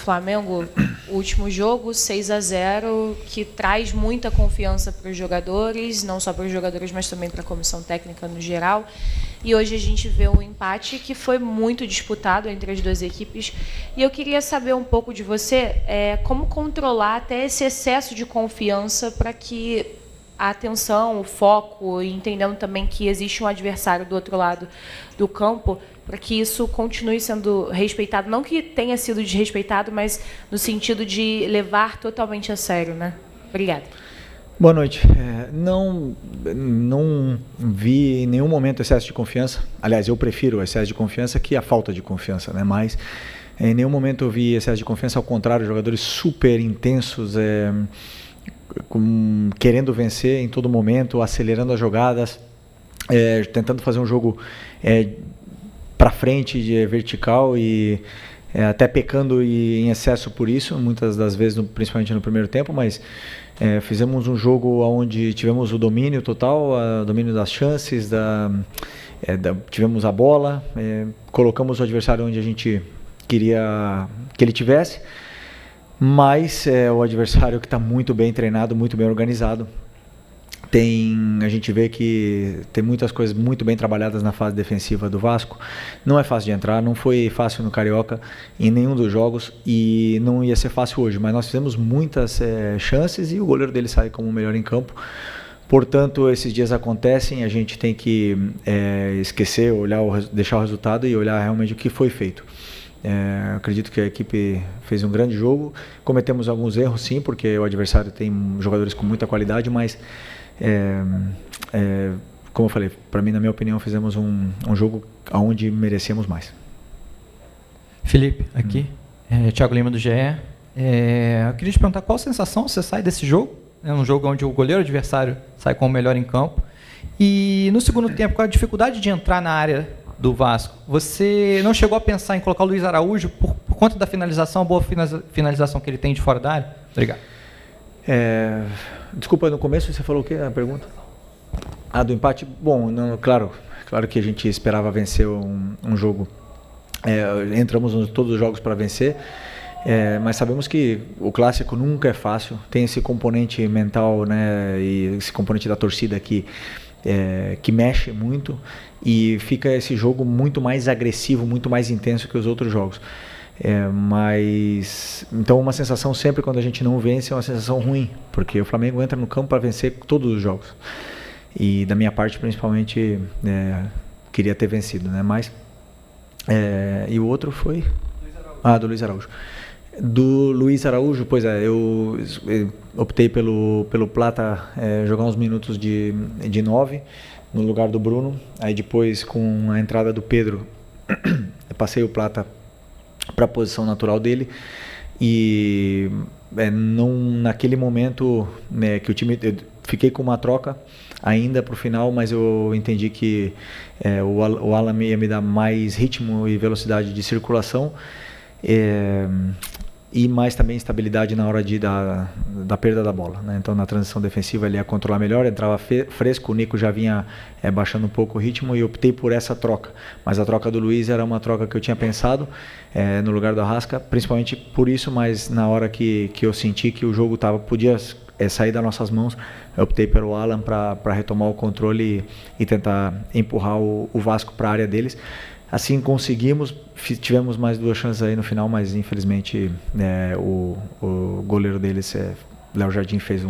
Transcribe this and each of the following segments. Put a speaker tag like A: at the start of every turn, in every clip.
A: Flamengo, o último jogo, 6-0, que traz muita confiança para os jogadores, não só para os jogadores, mas também para a comissão técnica no geral. E hoje a gente vê um empate que foi muito disputado entre as duas equipes. E eu queria saber um pouco de você, como controlar até esse excesso de confiança para que a atenção, o foco, e entendendo também que existe um adversário do outro lado do campo, para que isso continue sendo respeitado, não que tenha sido desrespeitado, mas no sentido de levar totalmente a sério, né? Obrigada.
B: Boa noite. Não vi em nenhum momento excesso de confiança. Aliás, eu prefiro o excesso de confiança que a falta de confiança, né? Mas em nenhum momento eu vi excesso de confiança, ao contrário, jogadores super intensos, querendo vencer em todo momento, acelerando as jogadas, tentando fazer um jogo para frente, vertical, e até pecando em excesso por isso, muitas das vezes, principalmente no primeiro tempo, mas fizemos um jogo onde tivemos o domínio total, o domínio das chances, tivemos a bola, colocamos o adversário onde a gente queria que ele tivesse, mas o adversário que está muito bem treinado, muito bem organizado. A gente vê que tem muitas coisas muito bem trabalhadas na fase defensiva do Vasco. Não é fácil de entrar, não foi fácil no Carioca em nenhum dos jogos e não ia ser fácil hoje, mas nós fizemos muitas chances e o goleiro dele sai como o melhor em campo. Portanto, esses dias acontecem, a gente tem que esquecer, deixar o resultado e olhar realmente o que foi feito. Acredito que a equipe fez um grande jogo, cometemos alguns erros sim, porque o adversário tem jogadores com muita qualidade, mas como eu falei, para mim, na minha opinião, fizemos um jogo onde merecemos mais.
C: Felipe, aqui, Thiago Lima do GE. Eu queria te perguntar qual a sensação você sai desse jogo, um jogo onde o goleiro adversário sai com o melhor em campo, e no segundo tempo, com a dificuldade de entrar na área do Vasco, você não chegou a pensar em colocar o Luiz Araújo por conta da finalização, a boa finalização que ele tem de fora da área? Obrigado.
B: Desculpa, no começo você falou o quê? A pergunta? Do empate? Bom, claro que a gente esperava vencer um jogo. Entramos em todos os jogos para vencer, mas sabemos que o clássico nunca é fácil. Tem esse componente mental, né, e esse componente da torcida que mexe muito, e fica esse jogo muito mais agressivo, muito mais intenso que os outros jogos. Então uma sensação sempre quando a gente não vence é uma sensação ruim, porque o Flamengo entra no campo para vencer todos os jogos, e da minha parte principalmente queria ter vencido, né? Mas e o outro foi do Luiz Araújo. Do Luiz Araújo, pois eu optei pelo Plata jogar uns minutos de 9 no lugar do Bruno. Aí depois, com a entrada do Pedro, eu passei o Plata para a posição natural dele, e naquele momento que o time, eu fiquei com uma troca ainda para o final, mas eu entendi que o Alan ia me dar mais ritmo e velocidade de circulação, e mais também estabilidade na hora da perda da bola, né? Então na transição defensiva ele ia controlar melhor, entrava fresco, o Nico já vinha baixando um pouco o ritmo, e optei por essa troca. Mas a troca do Luiz era uma troca que eu tinha pensado no lugar do Arrasca, principalmente por isso, mas na hora que eu senti que o jogo podia sair das nossas mãos, eu optei pelo Alan para retomar o controle e tentar empurrar o Vasco para a área deles. Assim conseguimos, tivemos mais 2 chances aí no final, mas infelizmente o goleiro deles, Léo Jardim, fez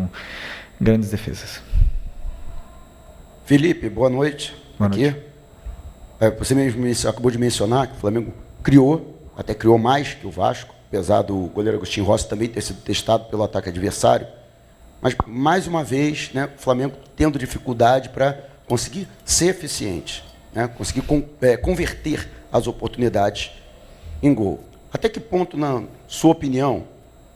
B: grandes defesas.
D: Felipe, boa noite.
B: Boa noite.
D: Você mesmo acabou de mencionar que o Flamengo até criou mais que o Vasco, apesar do goleiro Agostinho Rossi também ter sido testado pelo ataque adversário. Mas, mais uma vez, né, o Flamengo tendo dificuldade para conseguir ser eficiente, né, conseguir converter as oportunidades em gol. Até que ponto, na sua opinião,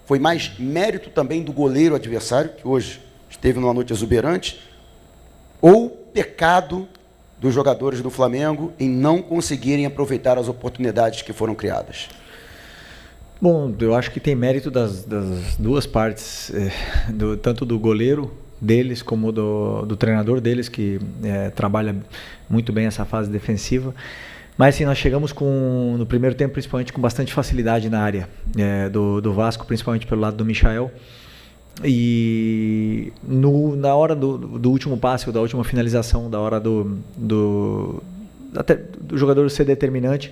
D: foi mais mérito também do goleiro adversário, que hoje esteve numa noite exuberante, ou pecado dos jogadores do Flamengo em não conseguirem aproveitar as oportunidades que foram criadas?
B: Bom, eu acho que tem mérito das duas partes, tanto do goleiro deles como do treinador deles, que trabalha muito bem essa fase defensiva. Mas assim, nós chegamos no primeiro tempo, principalmente com bastante facilidade na área do Vasco, principalmente pelo lado do Michael. E na hora do último passe, ou da última finalização, da hora do jogador ser determinante,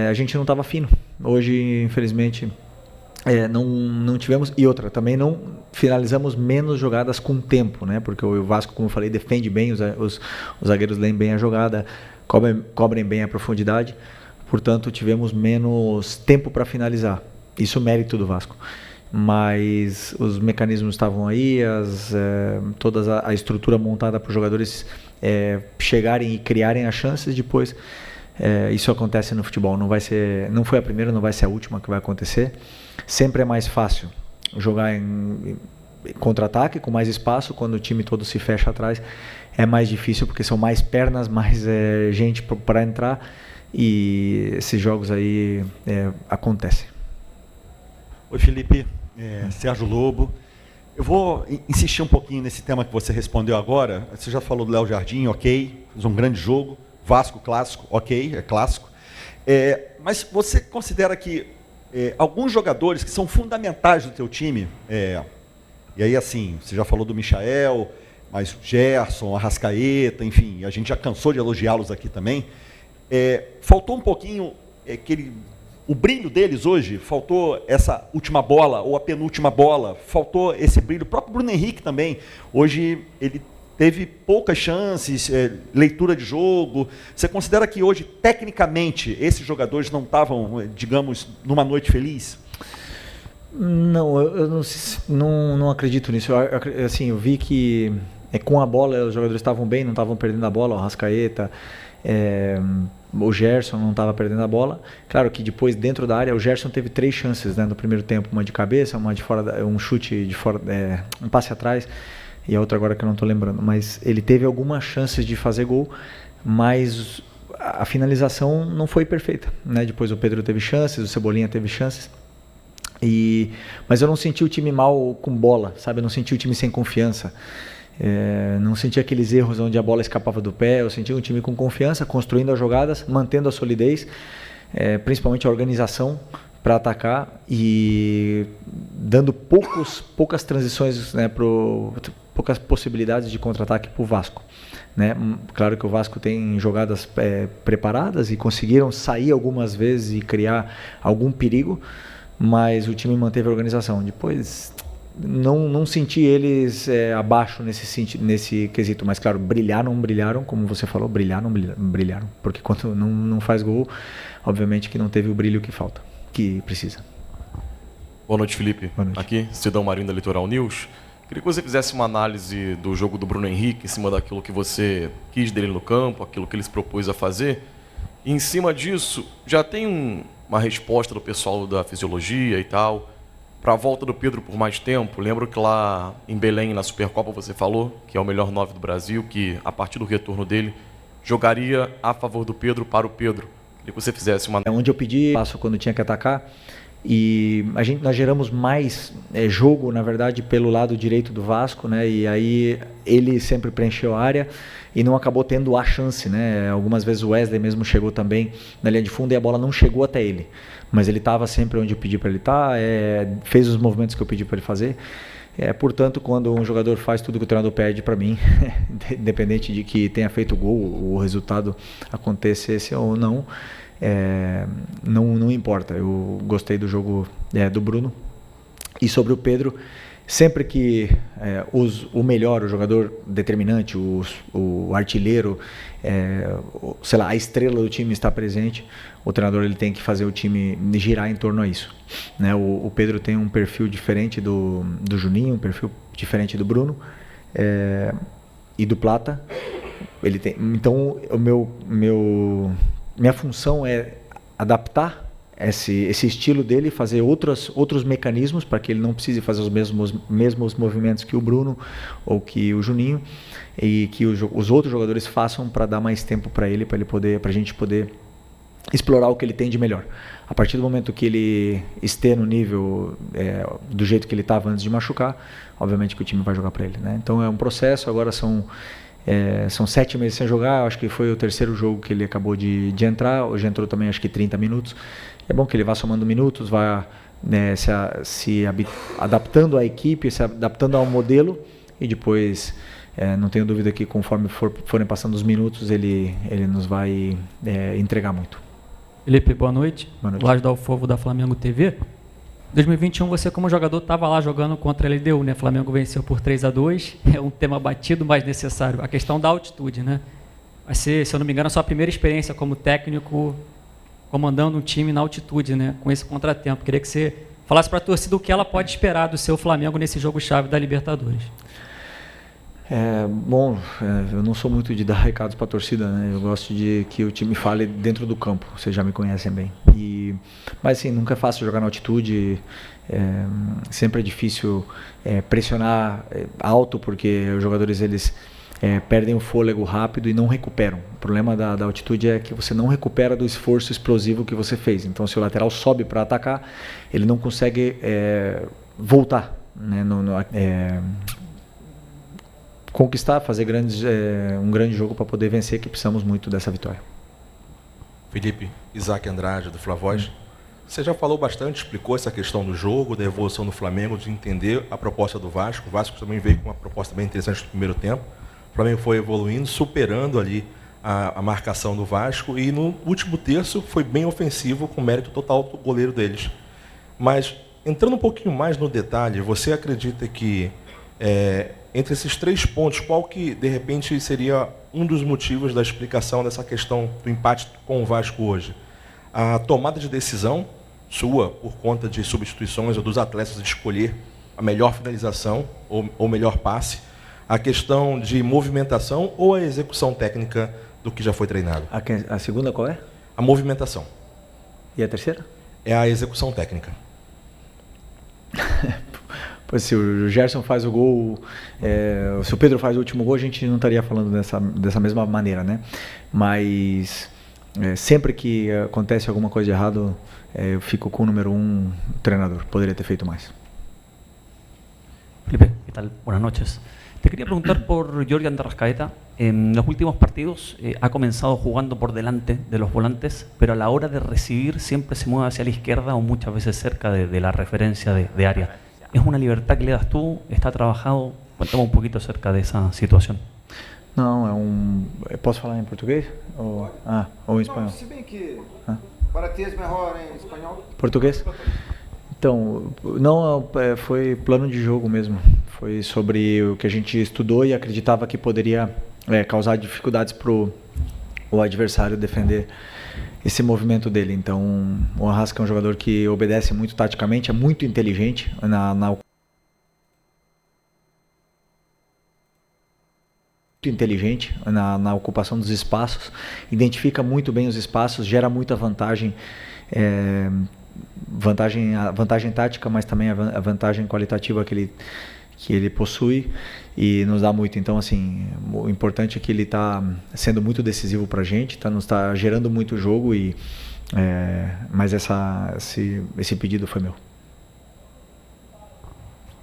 B: a gente não estava fino. Hoje, infelizmente, não tivemos. E outra, também não finalizamos menos jogadas com tempo, né? Porque o Vasco, como eu falei, defende bem, os zagueiros leem bem a jogada, cobrem bem a profundidade. Portanto, tivemos menos tempo para finalizar. Isso é mérito do Vasco. Mas os mecanismos estavam aí, toda a estrutura montada para os jogadores chegarem e criarem as chances. Depois, isso acontece no futebol. Não foi a primeira, não vai ser a última que vai acontecer. Sempre é mais fácil jogar em contra-ataque, com mais espaço. Quando o time todo se fecha atrás, é mais difícil, porque são mais pernas, mais gente para entrar. E esses jogos aí acontecem.
E: Oi, Felipe. Sérgio Lobo. Eu vou insistir um pouquinho nesse tema que você respondeu agora. Você já falou do Léo Jardim, ok, fez um grande jogo. Vasco, clássico, ok, é clássico. Mas você considera que alguns jogadores que são fundamentais do teu time, e aí assim, você já falou do Michael, mas o Gerson, Arrascaeta, enfim, a gente já cansou de elogiá-los aqui também. Faltou um pouquinho o brilho deles hoje, faltou essa última bola, ou a penúltima bola, faltou esse brilho. O próprio Bruno Henrique também, hoje ele teve poucas chances, leitura de jogo. Você considera que hoje, tecnicamente, esses jogadores não estavam, digamos, numa noite feliz?
B: Não, eu não acredito nisso. Eu vi que com a bola os jogadores estavam bem, não estavam perdendo a bola, o Arrascaeta, o Gerson não estava perdendo a bola. Claro que depois, dentro da área, o Gerson teve 3 chances, né, no primeiro tempo, uma de cabeça, uma de fora, um chute de fora, um passe atrás, e a outra agora que eu não estou lembrando. Mas ele teve algumas chances de fazer gol, mas a finalização não foi perfeita, né? Depois o Pedro teve chances, o Cebolinha teve chances. Mas eu não senti o time mal com bola, sabe? Eu não senti o time sem confiança. Não senti aqueles erros onde a bola escapava do pé. Eu senti um time com confiança, construindo as jogadas, mantendo a solidez, principalmente a organização para atacar e dando poucas transições, né, poucas possibilidades de contra-ataque para o Vasco, né? Claro que o Vasco tem jogadas preparadas e conseguiram sair algumas vezes e criar algum perigo, mas o time manteve a organização. Depois não senti eles abaixo nesse quesito, mas claro, brilharam, como você falou, brilharam, porque quando não faz gol, obviamente que não teve o brilho que precisa.
F: Boa noite, Felipe.
B: Boa noite.
F: Aqui, Cidão Marinho da Litoral News. Queria que você fizesse uma análise do jogo do Bruno Henrique, em cima daquilo que você quis dele no campo, aquilo que ele se propôs a fazer. E em cima disso, já tem uma resposta do pessoal da fisiologia e tal, para a volta do Pedro por mais tempo. Lembro que lá em Belém, na Supercopa, você falou que é o melhor 9 do Brasil, que a partir do retorno dele, jogaria a favor do Pedro para o Pedro. Queria que você fizesse uma...
B: Onde eu pedi passo quando tinha que atacar, e nós geramos mais jogo, na verdade, pelo lado direito do Vasco, né? E aí ele sempre preencheu a área e não acabou tendo a chance, né? Algumas vezes o Wesley mesmo chegou também na linha de fundo e a bola não chegou até ele, mas ele estava sempre onde eu pedi para ele estar, fez os movimentos que eu pedi para ele fazer. Portanto, quando um jogador faz tudo que o treinador pede para mim, independente de que tenha feito gol, o resultado acontecesse ou não, não importa. Eu gostei do jogo do Bruno. E sobre o Pedro, sempre que o melhor, o jogador determinante, o artilheiro, sei lá, a estrela do time está presente, o treinador ele tem que fazer o time girar em torno a isso, né? O Pedro tem um perfil diferente do Juninho, um perfil diferente do Bruno e do Plata. Então, minha função é adaptar esse estilo dele, fazer outros mecanismos para que ele não precise fazer os mesmos movimentos que o Bruno ou que o Juninho, e que os outros jogadores façam, para dar mais tempo para ele, para a gente poder explorar o que ele tem de melhor. A partir do momento que ele esteja no nível do jeito que ele estava antes de machucar, obviamente que o time vai jogar para ele, né? Então é um processo. Agora são são 7 meses sem jogar, acho que foi o terceiro jogo que ele acabou de entrar, hoje entrou também acho que 30 minutos. É bom que ele vá somando minutos, vá adaptando à equipe, se adaptando ao modelo, e depois, não tenho dúvida que conforme forem passando os minutos, ele nos vai entregar muito.
G: Felipe, boa noite.
B: Boa noite.
G: Laje do Alfovo da Flamengo TV. 2021 você como jogador estava lá jogando contra a LDU, né? Flamengo venceu por 3-2, é um tema batido, mas necessário. A questão da altitude, né? Vai ser, se eu não me engano, a sua primeira experiência como técnico comandando um time na altitude, né? Com esse contratempo. Queria que você falasse para a torcida o que ela pode esperar do seu Flamengo nesse jogo-chave da Libertadores.
B: Eu não sou muito de dar recados para a torcida, né? Eu gosto de que o time fale dentro do campo, vocês já me conhecem bem. Mas assim, nunca é fácil jogar na altitude, sempre é difícil pressionar alto, porque os jogadores eles perdem o fôlego rápido e não recuperam. O problema da altitude é que você não recupera do esforço explosivo que você fez. Então, se o lateral sobe para atacar, ele não consegue voltar, né? Conquistar, fazer um grande jogo para poder vencer, que precisamos muito dessa vitória.
H: Felipe, Isaac Andrade, do Flavoz. Você já falou bastante, explicou essa questão do jogo, da evolução do Flamengo, de entender a proposta do Vasco. O Vasco também veio com uma proposta bem interessante no primeiro tempo. O Flamengo foi evoluindo, superando ali a marcação do Vasco, e no último terço foi bem ofensivo, com mérito total do goleiro deles. Mas, entrando um pouquinho mais no detalhe, você acredita que entre esses 3 pontos, qual que, de repente, seria um dos motivos da explicação dessa questão do empate com o Vasco hoje? A tomada de decisão sua, por conta de substituições ou dos atletas de escolher a melhor finalização ou melhor passe, a questão de movimentação ou a execução técnica do que já foi treinado?
B: A segunda qual é?
H: A movimentação.
B: E a terceira?
H: É a execução técnica.
B: Pois se o Gerson faz o gol, se o Pedro faz o último gol, a gente não estaria falando dessa mesma maneira, né? Mas sempre que acontece alguma coisa de errado, eu fico com o número 1 treinador. Poderia ter feito mais.
I: Felipe, ¿qué tal? Buenas noches. Te quería preguntar por Jorge de Arrascaeta. En los últimos partidos ha comenzado jugando por delante de los volantes, pero a la hora de recibir siempre se mueve hacia la izquierda o muchas veces cerca de la referencia de área. ¿Es una libertad que le das tú? ¿Está trabajado? Cuéntame un poquito acerca de esa situación.
B: Não, posso falar em português? Ou em espanhol?
J: Se bem que para ti é melhor em espanhol.
B: Português? Então, não, foi plano de jogo mesmo. Foi sobre o que a gente estudou e acreditava que poderia causar dificuldades para o adversário defender esse movimento dele. Então, o Arrasca é um jogador que obedece muito taticamente, é muito inteligente na ocupação dos espaços, identifica muito bem os espaços, gera muita vantagem, vantagem tática, mas também a vantagem qualitativa que ele possui, e nos dá muito. Então, assim, o importante é que ele está sendo muito decisivo para a gente, nos está gerando muito jogo, mas esse pedido foi meu.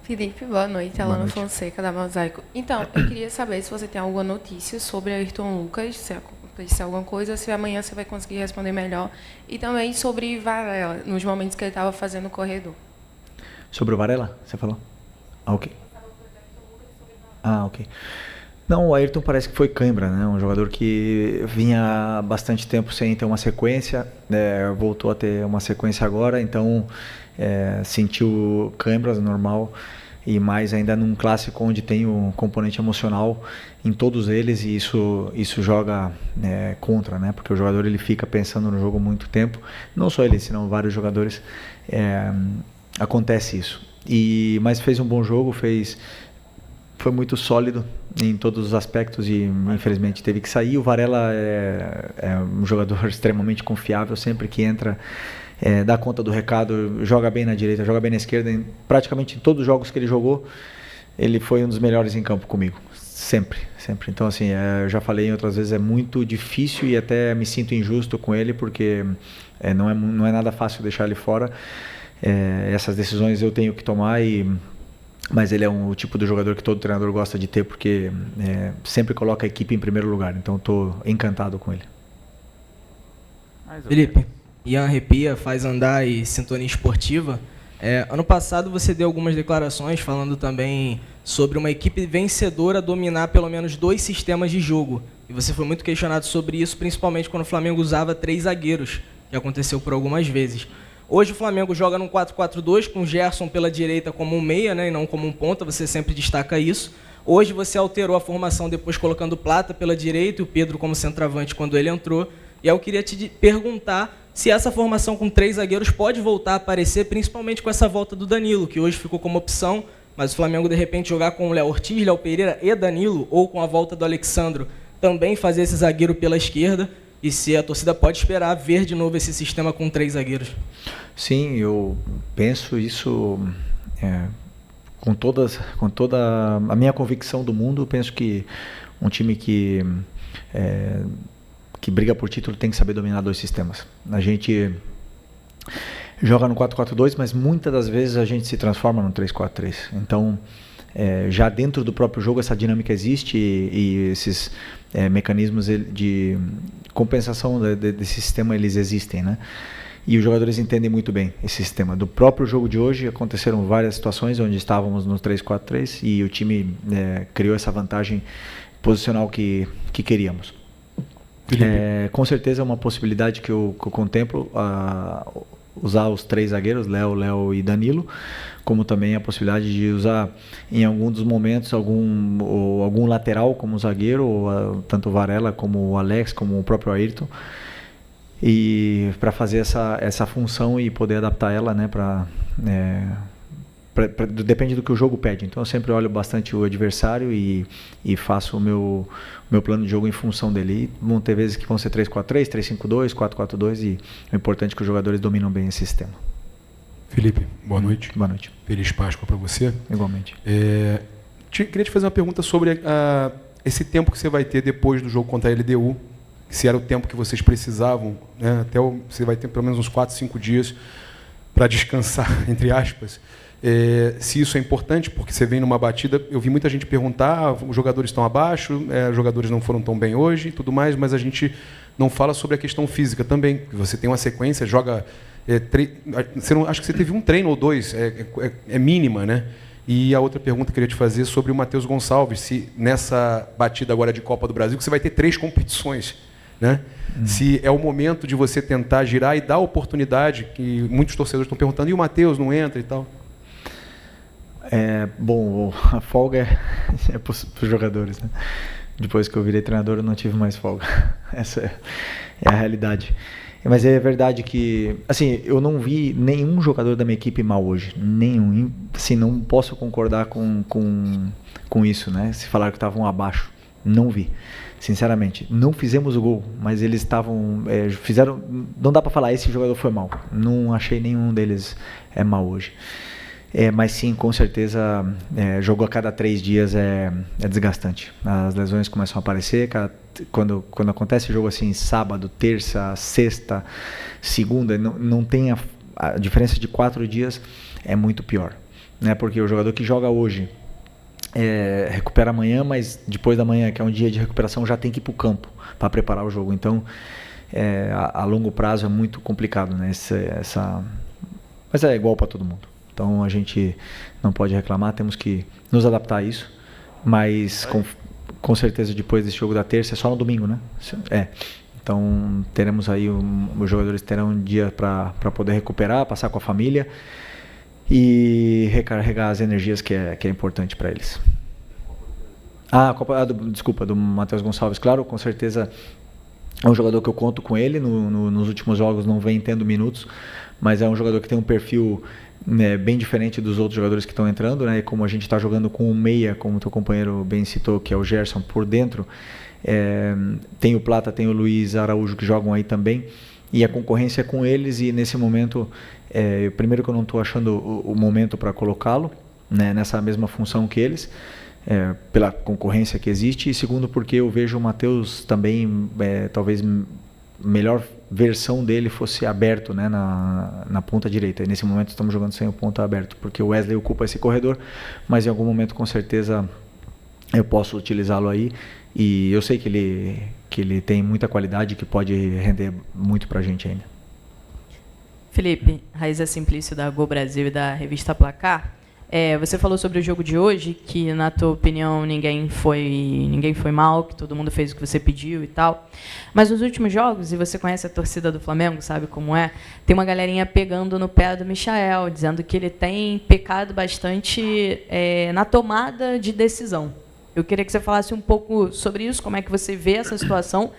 K: Felipe, boa noite. Alana Fonseca, da Mosaico. Então, eu queria saber se você tem alguma notícia sobre Ayrton Lucas, se aconteceu alguma coisa, se amanhã você vai conseguir responder melhor. E também sobre Varela, nos momentos que ele estava fazendo o corredor.
B: Sobre o Varela, você falou? Ok. Ok. Não, o Ayrton parece que foi cãibra, né? Um jogador que vinha há bastante tempo sem ter uma sequência, voltou a ter uma sequência agora, então sentiu cãibras, normal, e mais ainda num clássico onde tem o componente emocional em todos eles, e isso joga contra, né? Porque o jogador ele fica pensando no jogo muito tempo, não só ele, senão vários jogadores, acontece isso. Mas fez um bom jogo, foi muito sólido em todos os aspectos e infelizmente teve que sair. O Varela é um jogador extremamente confiável, sempre que entra dá conta do recado, joga bem na direita, joga bem na esquerda. Praticamente em todos os jogos que ele jogou, ele foi um dos melhores em campo comigo, sempre. Então, assim, eu já falei outras vezes, é muito difícil e até me sinto injusto com ele, porque não é nada fácil deixar ele fora. Essas decisões eu tenho que tomar, e mas ele é o tipo de jogador que todo treinador gosta de ter, porque sempre coloca a equipe em primeiro lugar. Então, estou encantado com ele.
L: Felipe, Ian Arrepia, Faz Andar e Sintonia Esportiva. Ano passado você deu algumas declarações falando também sobre uma equipe vencedora dominar pelo menos 2 sistemas de jogo. E você foi muito questionado sobre isso, principalmente quando o Flamengo usava 3 zagueiros, que aconteceu por algumas vezes. Hoje o Flamengo joga num 4-4-2 com o Gerson pela direita como um meia, né, e não como um ponta, você sempre destaca isso. Hoje você alterou a formação depois colocando o Plata pela direita e o Pedro como centroavante quando ele entrou. E eu queria te perguntar se essa formação com 3 zagueiros pode voltar a aparecer, principalmente com essa volta do Danilo, que hoje ficou como opção, mas o Flamengo de repente jogar com o Léo Ortiz, Léo Pereira e Danilo, ou com a volta do Alexandro, também fazer esse zagueiro pela esquerda, e se a torcida pode esperar ver de novo esse sistema com 3 zagueiros.
B: Sim, eu penso isso com toda a minha convicção do mundo. Eu penso que um time que briga por título tem que saber dominar 2 sistemas. A gente joga no 4-4-2, mas muitas das vezes a gente se transforma no 3-4-3. Então, já dentro do próprio jogo essa dinâmica existe e esses mecanismos de compensação desse sistema, eles existem, né? E os jogadores entendem muito bem esse sistema. Do próprio jogo de hoje aconteceram várias situações onde estávamos no 3-4-3 e o time criou essa vantagem posicional que queríamos. Com certeza é uma possibilidade que eu contemplo, usar os 3 zagueiros, Léo e Danilo, como também a possibilidade de usar em algum dos momentos algum lateral como zagueiro, ou tanto o Varela como o Alex, como o próprio Ayrton, e para fazer essa função e poder adaptar ela, né, depende do que o jogo pede. Então eu sempre olho bastante o adversário e faço o meu plano de jogo em função dele. E vão ter vezes que vão ser 3-4-3, 3-5-2, 4-4-2 e o importante é que os jogadores dominam bem esse sistema.
M: Felipe, boa noite.
B: Boa noite.
M: Feliz Páscoa para você.
B: Igualmente.
M: Queria te fazer uma pergunta sobre esse tempo que você vai ter depois do jogo contra a LDU, se era o tempo que vocês precisavam, né? Você vai ter pelo menos uns 4, 5 dias para descansar, entre aspas. Se isso é importante, porque você vem numa batida, eu vi muita gente perguntar, os jogadores estão abaixo, os jogadores não foram tão bem hoje e tudo mais, mas a gente não fala sobre a questão física também. Você tem uma sequência, joga... acho que você teve um treino ou 2, é mínima, né? E a outra pergunta que eu queria te fazer sobre o Matheus Gonçalves, se nessa batida agora de Copa do Brasil, que você vai ter 3 competições, né? Se é o momento de você tentar girar e dar oportunidade, que muitos torcedores estão perguntando, e o Matheus não entra e tal?
B: Bom, a folga é para os jogadores, né? Depois que eu virei treinador, eu não tive mais folga. Essa é a realidade. Mas é verdade que, assim, eu não vi nenhum jogador da minha equipe mal hoje. Nenhum. Assim, não posso concordar com isso, né? Se falaram que estavam abaixo. Não vi. Sinceramente. Não fizemos o gol, mas eles estavam... fizeram... Não dá para falar, esse jogador foi mal. Não achei nenhum deles mal hoje. Mas sim, com certeza, jogo a cada 3 dias é desgastante. As lesões começam a aparecer. Quando acontece jogo assim, sábado, terça, sexta, segunda, não tem a diferença de 4 dias, é muito pior, né? Porque o jogador que joga hoje recupera amanhã, mas depois da manhã, que é um dia de recuperação, já tem que ir para o campo para preparar o jogo. Então, a longo prazo é muito complicado, né? Mas é igual para todo mundo. Então a gente não pode reclamar, temos que nos adaptar a isso, mas com certeza depois desse jogo da terça é só no domingo, né? Então teremos aí, os jogadores terão um dia para poder recuperar, passar com a família e recarregar as energias que é importante para eles. Desculpa, do Matheus Gonçalves, claro, com certeza é um jogador que eu conto com ele, nos últimos jogos não vem tendo minutos, mas é um jogador que tem um perfil bem diferente dos outros jogadores que estão entrando, né? E como a gente está jogando com o meia, como o teu companheiro bem citou, que é o Gerson por dentro, tem o Plata, tem o Luiz Araújo que jogam aí também, e a concorrência é com eles, e nesse momento, primeiro que eu não estou achando o momento para colocá-lo, né, nessa mesma função que eles, pela concorrência que existe, e segundo porque eu vejo o Matheus também talvez melhor versão dele fosse aberto, né, na ponta direita. E nesse momento estamos jogando sem o ponta aberto, porque o Wesley ocupa esse corredor, mas em algum momento com certeza eu posso utilizá-lo aí. E eu sei que ele tem muita qualidade, que pode render muito para a gente ainda.
N: Felipe, Raíza Simplício da Gol Brasil e da revista Placar. Você falou sobre o jogo de hoje, que na tua opinião ninguém foi mal, que todo mundo fez o que você pediu e tal. Mas nos últimos jogos, e você conhece a torcida do Flamengo, sabe como é, tem uma galerinha pegando no pé do Michael, dizendo que ele tem pecado bastante na tomada de decisão. Eu queria que você falasse um pouco sobre isso, como é que você vê essa situação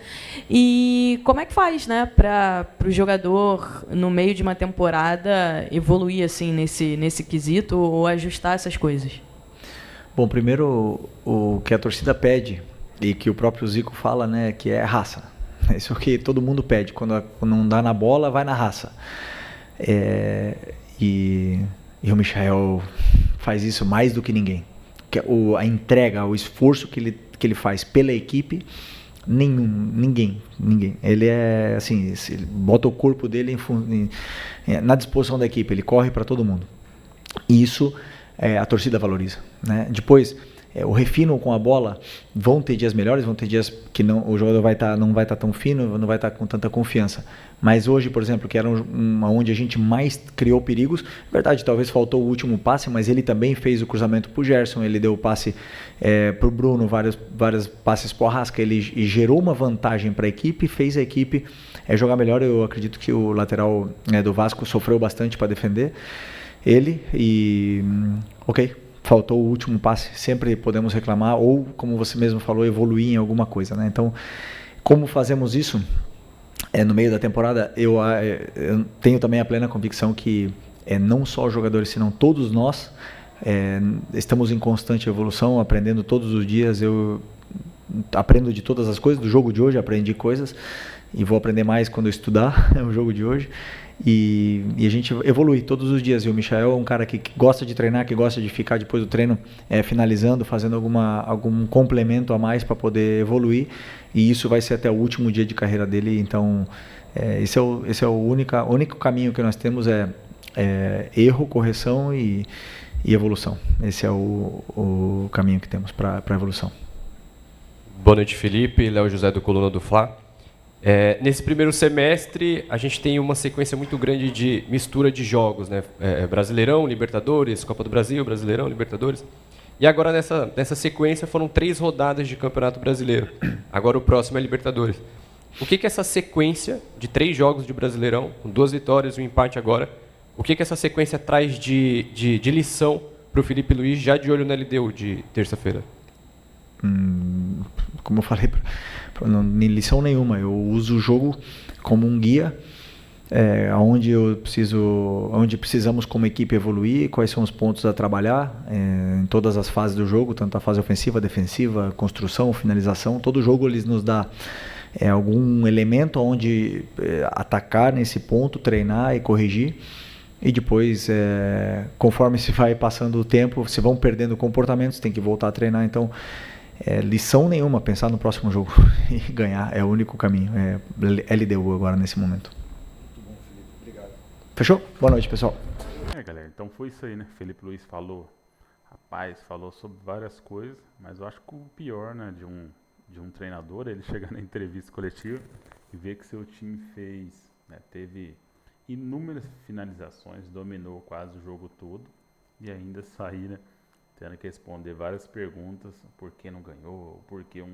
N: e como é que faz, né, para o jogador, no meio de uma temporada, evoluir assim nesse quesito ou ajustar essas coisas.
B: Bom, primeiro o que a torcida pede e que o próprio Zico fala, né, que é raça. Isso é o que todo mundo pede. Quando não dá na bola, vai na raça. E o Michael faz isso mais do que ninguém. A entrega, o esforço que ele faz pela equipe, ninguém. Ele é assim, ele bota o corpo dele na disposição da equipe, ele corre para todo mundo. E isso a torcida valoriza, né? Depois, o refino com a bola, vão ter dias melhores, vão ter dias que o jogador não vai estar tão fino, não vai estar com tanta confiança. Mas hoje, por exemplo, que era onde a gente mais criou perigos, verdade, talvez faltou o último passe, mas ele também fez o cruzamento para o Gerson, ele deu o passe para o Bruno, vários passes para o Arrasca, ele gerou uma vantagem para a equipe, fez a equipe jogar melhor. Eu acredito que o lateral do Vasco sofreu bastante para defender ele faltou o último passe, sempre podemos reclamar ou, como você mesmo falou, evoluir em alguma coisa, né? Então, como fazemos isso no meio da temporada? Eu tenho também a plena convicção que não só os jogadores, senão todos nós estamos em constante evolução, aprendendo todos os dias. Eu aprendo de todas as coisas, do jogo de hoje aprendi coisas e vou aprender mais quando eu estudar o jogo de hoje. E a gente evolui todos os dias. E o Michael é um cara que gosta de treinar, que gosta de ficar depois do treino finalizando, fazendo algum complemento a mais para poder evoluir. E isso vai ser até o último dia de carreira dele. Então, esse é o único caminho que nós temos, erro, correção e evolução. Esse é o caminho que temos para a evolução.
O: Boa noite, Felipe. Léo José do Coluna do Fla. Nesse primeiro semestre, a gente tem uma sequência muito grande de mistura de jogos, né? Brasileirão, Libertadores, Copa do Brasil, Brasileirão, Libertadores. E agora, nessa sequência, foram 3 rodadas de Campeonato Brasileiro. Agora o próximo é Libertadores. O que essa sequência de 3 jogos de Brasileirão, com 2 vitórias e um empate agora, o que essa sequência traz de lição para o Felipe Luiz, já de olho na LDU de terça-feira?
B: Como eu falei, não lição nenhuma. Eu uso o jogo como um guia, onde precisamos como equipe evoluir, quais são os pontos a trabalhar em todas as fases do jogo, tanto a fase ofensiva, defensiva, construção, finalização. Todo jogo eles nos dá algum elemento onde atacar nesse ponto, treinar e corrigir. E depois, conforme se vai passando o tempo, se vão perdendo comportamentos, tem que voltar a treinar. Então, lição nenhuma, pensar no próximo jogo e ganhar é o único caminho. LDU agora nesse momento.
P: Muito bom, Felipe. Obrigado.
B: Fechou? Boa noite, pessoal.
P: Galera, então foi isso aí, né? Felipe Luiz falou sobre várias coisas, mas eu acho que o pior, né, de um treinador é ele chegar na entrevista coletiva e ver que seu time teve inúmeras finalizações, dominou quase o jogo todo e ainda sair, né, tendo que responder várias perguntas, por que não ganhou, por que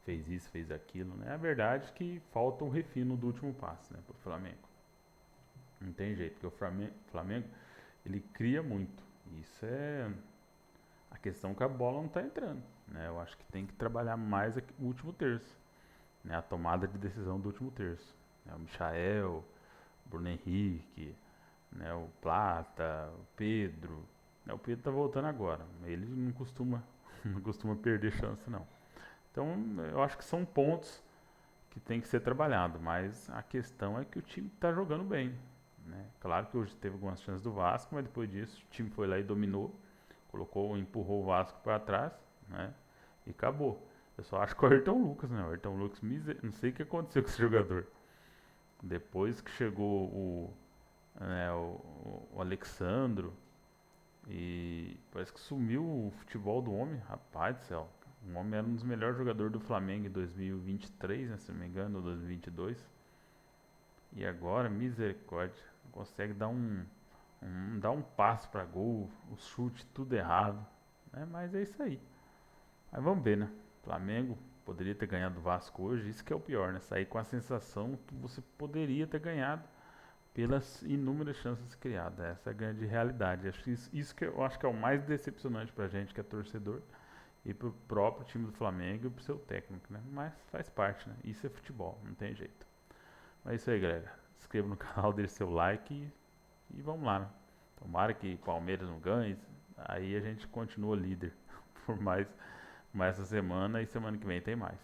P: fez isso, fez aquilo, né? A verdade é que falta um refino do último passe, né, pro Flamengo. Não tem jeito, porque o Flamengo ele cria muito. Isso é a questão que a bola não está entrando, né? Eu acho que tem que trabalhar mais o último terço, né? A tomada de decisão do último terço, né? O Michael, o Bruno Henrique, né? O Plata, o Pedro. O Pedro tá voltando agora. Ele não costuma perder chance, não. Então, eu acho que são pontos que tem que ser trabalhado, mas a questão é que o time está jogando bem, né? Claro que hoje teve algumas chances do Vasco, mas depois disso o time foi lá e dominou, empurrou o Vasco para trás, né? E acabou. Eu só acho que o Ayrton Lucas, né? O Ayrton Lucas, não sei o que aconteceu com esse jogador. Depois que chegou o Alexandro, e parece que sumiu o futebol do homem, rapaz do céu. O homem era um dos melhores jogadores do Flamengo em 2023, né, se não me engano, ou 2022. E agora, misericórdia, não consegue dar um passo para gol, o chute tudo errado, né? Mas é isso aí. Mas vamos ver, né? Flamengo poderia ter ganhado o Vasco hoje, isso que é o pior, né? Sair com a sensação que você poderia ter ganhado pelas inúmeras chances criadas. Essa é a grande realidade. Isso que eu acho que é o mais decepcionante pra gente que é torcedor e pro próprio time do Flamengo e pro seu técnico, né? Mas faz parte, né? Isso é futebol, não tem jeito. Mas é isso aí, galera. Se inscreva no canal, deixe seu like e vamos lá, né? Tomara que Palmeiras não ganhe, aí a gente continua líder por mais essa semana e semana que vem tem mais.